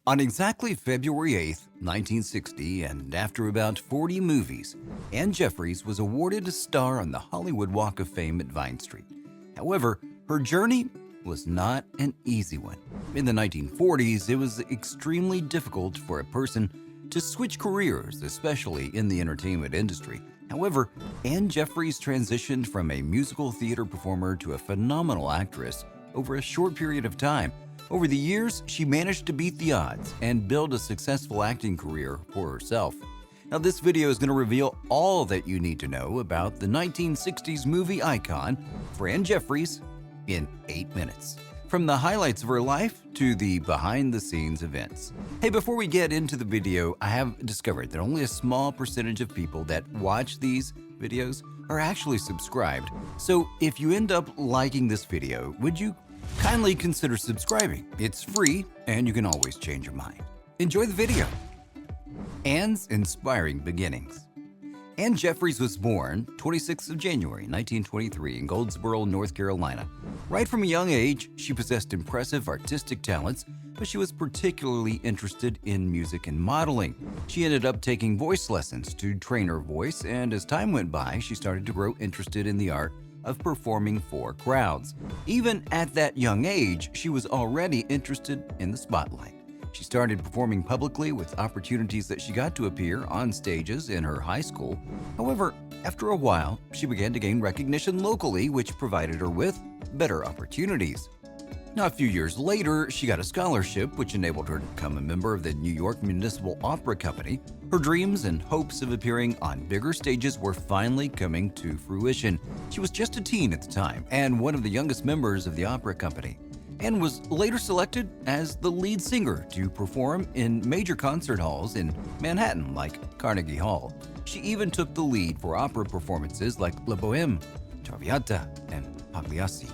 On exactly February 8, 1960, and after about 40 movies, Anne Jeffreys was awarded a star on the Hollywood Walk of Fame at Vine Street. However, her journey was not an easy one. In the 1940s, it was extremely difficult for a person to switch careers, especially in the entertainment industry. However, Anne Jeffreys transitioned from a musical theater performer to a phenomenal actress over a short period of time. Over the years, she managed to beat the odds and build a successful acting career for herself. Now, this video is going to reveal all that you need to know about the 1960s movie icon, Anne Jeffreys, in 8 minutes. From the highlights of her life to the behind-the-scenes events. Hey, before we get into the video, I have discovered that only a small percentage of people that watch these videos are actually subscribed. So if you end up liking this video, would you kindly consider subscribing? It's free, and you can always change your mind. Enjoy the video. Anne's inspiring beginnings. Anne Jeffreys was born 26th of January 1923 in Goldsboro, North Carolina. Right from a young age, she possessed impressive artistic talents, but she was particularly interested in music and modeling. She ended up taking voice lessons to train her voice, and as time went by, she started to grow interested in the art of performing for crowds. Even at that young age, she was already interested in the spotlight. She started performing publicly with opportunities that she got to appear on stages in her high school. However, after a while, she began to gain recognition locally, which provided her with better opportunities. Now, a few years later, she got a scholarship, which enabled her to become a member of the New York Municipal Opera Company. Her dreams and hopes of appearing on bigger stages were finally coming to fruition. She was just a teen at the time and one of the youngest members of the opera company, and was later selected as the lead singer to perform in major concert halls in Manhattan like Carnegie Hall. She even took the lead for opera performances like La Bohème, Traviata, and Pagliacci.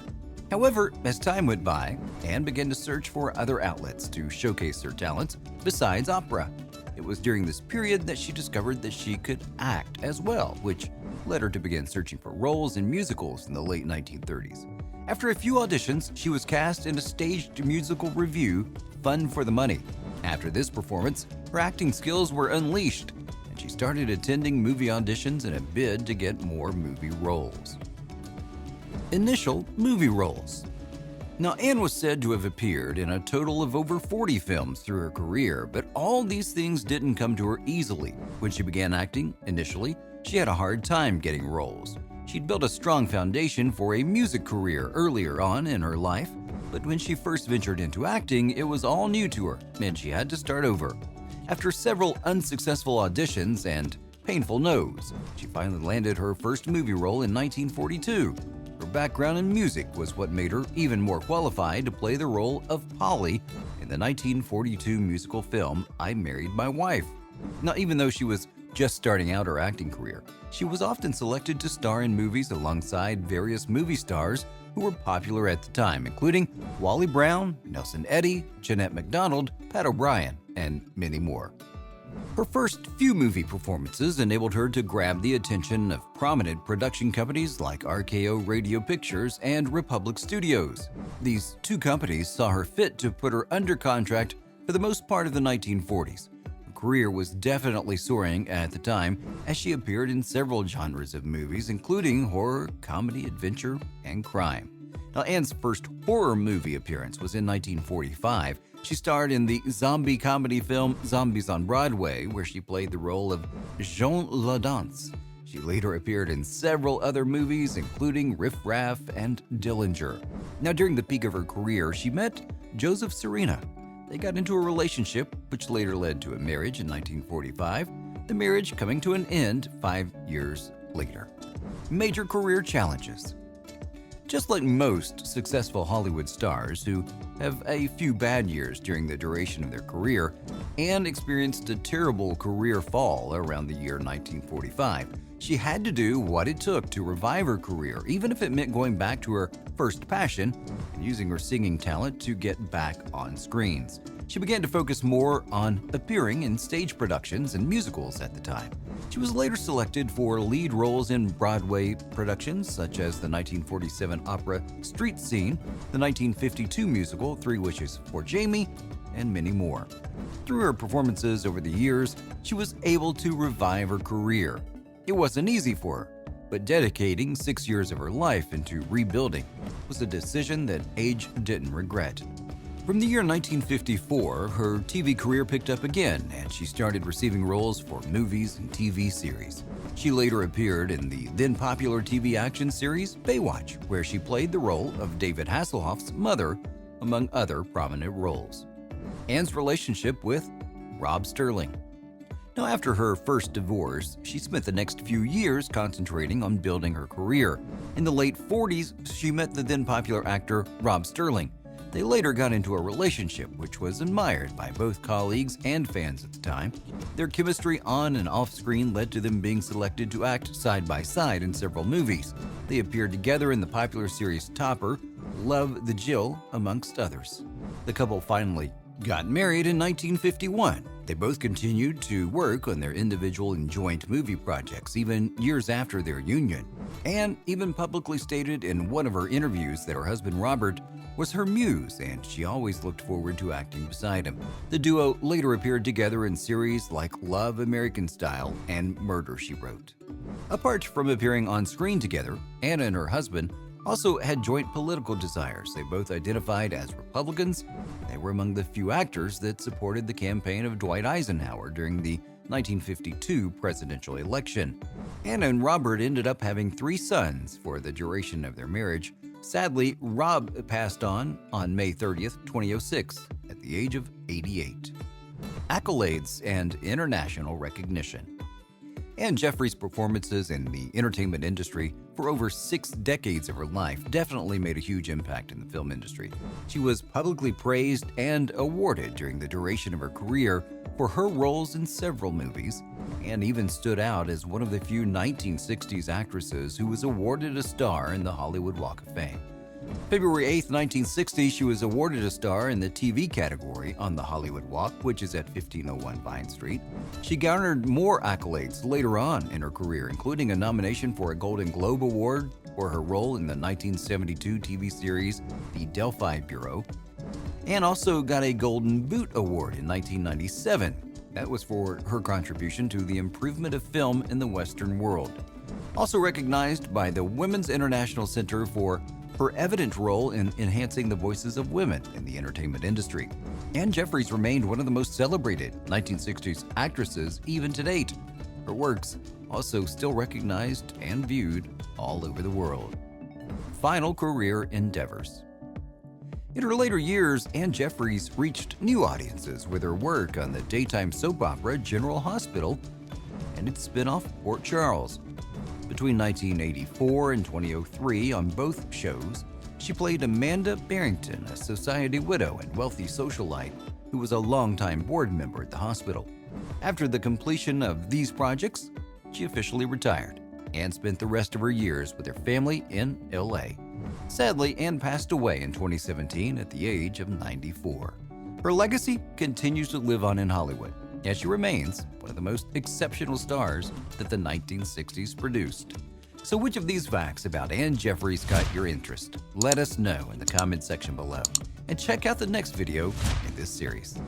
However, as time went by, Anne began to search for other outlets to showcase her talents besides opera. It was during this period that she discovered that she could act as well, which led her to begin searching for roles in musicals in the late 1930s. After a few auditions, she was cast in a staged musical revue, Fun for the Money. After this performance, her acting skills were unleashed, and she started attending movie auditions in a bid to get more movie roles. Initial movie roles. Now, Anne was said to have appeared in a total of over 40 films through her career, but all these things didn't come to her easily. When she began acting, initially, she had a hard time getting roles. She'd built a strong foundation for a music career earlier on in her life, but when she first ventured into acting, it was all new to her, and she had to start over. After several unsuccessful auditions and painful no's, she finally landed her first movie role in 1942. Her background in music was what made her even more qualified to play the role of Polly in the 1942 musical film I Married My Wife. Now, even though she was just starting out her acting career, she was often selected to star in movies alongside various movie stars who were popular at the time, including Wally Brown, Nelson Eddy, Jeanette MacDonald, Pat O'Brien, and many more. Her first few movie performances enabled her to grab the attention of prominent production companies like RKO Radio Pictures and Republic Studios. These two companies saw her fit to put her under contract for the most part of the 1940s. Her career was definitely soaring at the time, as she appeared in several genres of movies, including horror, comedy, adventure, and crime. Now, Anne's first horror movie appearance was in 1945. She starred in the zombie comedy film Zombies on Broadway, where she played the role of Jean Ladance. She later appeared in several other movies, including Riff Raff and Dillinger. Now, during the peak of her career, she met Joseph Serena. They got into a relationship, which later led to a marriage in 1945, the marriage coming to an end 5 years later. Major career challenges. Just like most successful Hollywood stars who have a few bad years during the duration of their career, Anne experienced a terrible career fall around the year 1945. She had to do what it took to revive her career, even if it meant going back to her first passion and using her singing talent to get back on screens. She began to focus more on appearing in stage productions and musicals at the time. She was later selected for lead roles in Broadway productions such as the 1947 opera Street Scene, the 1952 musical Three Wishes for Jamie, and many more. Through her performances over the years, she was able to revive her career. It wasn't easy for her, but dedicating 6 years of her life into rebuilding was a decision that age didn't regret. From the year 1954, her TV career picked up again, and she started receiving roles for movies and TV series. She later appeared in the then-popular TV action series Baywatch, where she played the role of David Hasselhoff's mother, among other prominent roles. Anne's relationship with Rob Sterling. Now, after her first divorce, she spent the next few years concentrating on building her career. In the late 40s, she met the then-popular actor Rob Sterling. They later got into a relationship which was admired by both colleagues and fans at the time. Their chemistry on and off screen led to them being selected to act side by side in several movies. They appeared together in the popular series Topper, Love the Jill, amongst others. The couple finally got married in 1951. They both continued to work on their individual and joint movie projects even years after their union. Anne even publicly stated in one of her interviews that her husband Robert was her muse and she always looked forward to acting beside him. The duo later appeared together in series like Love American Style and Murder, She Wrote. Apart from appearing on screen together, Anna and her husband also had joint political desires. They both identified as Republicans. They were among the few actors that supported the campaign of Dwight Eisenhower during the 1952 presidential election. Anna and Robert ended up having 3 sons for the duration of their marriage. Sadly, Rob passed on May 30th, 2006, at the age of 88. Accolades and international recognition. Anne Jeffreys' performances in the entertainment industry for over 6 decades of her life definitely made a huge impact in the film industry. She was publicly praised and awarded during the duration of her career for her roles in several movies, and even stood out as one of the few 1960s actresses who was awarded a star in the Hollywood Walk of Fame. February 8, 1960, she was awarded a star in the TV category on the Hollywood Walk, which is at 1501 Vine Street. She garnered more accolades later on in her career, including a nomination for a Golden Globe Award for her role in the 1972 TV series The Delphi Bureau, and also got a Golden Boot Award in 1997. That was for her contribution to the improvement of film in the Western world. Also recognized by the Women's International Center for her evident role in enhancing the voices of women in the entertainment industry. Anne Jeffreys remained one of the most celebrated 1960s actresses even to date. Her works also still recognized and viewed all over the world. Final career endeavors. In her later years, Anne Jeffreys reached new audiences with her work on the daytime soap opera General Hospital and its spin-off Port Charles. Between 1984 and 2003, on both shows, she played Amanda Barrington, a society widow and wealthy socialite who was a longtime board member at the hospital. After the completion of these projects, she officially retired and spent the rest of her years with her family in LA. Sadly, Anne passed away in 2017 at the age of 94. Her legacy continues to live on in Hollywood, as she remains one of the most exceptional stars that the 1960s produced. So which of these facts about Anne Jeffreys caught your interest? Let us know in the comment section below. And check out the next video in this series.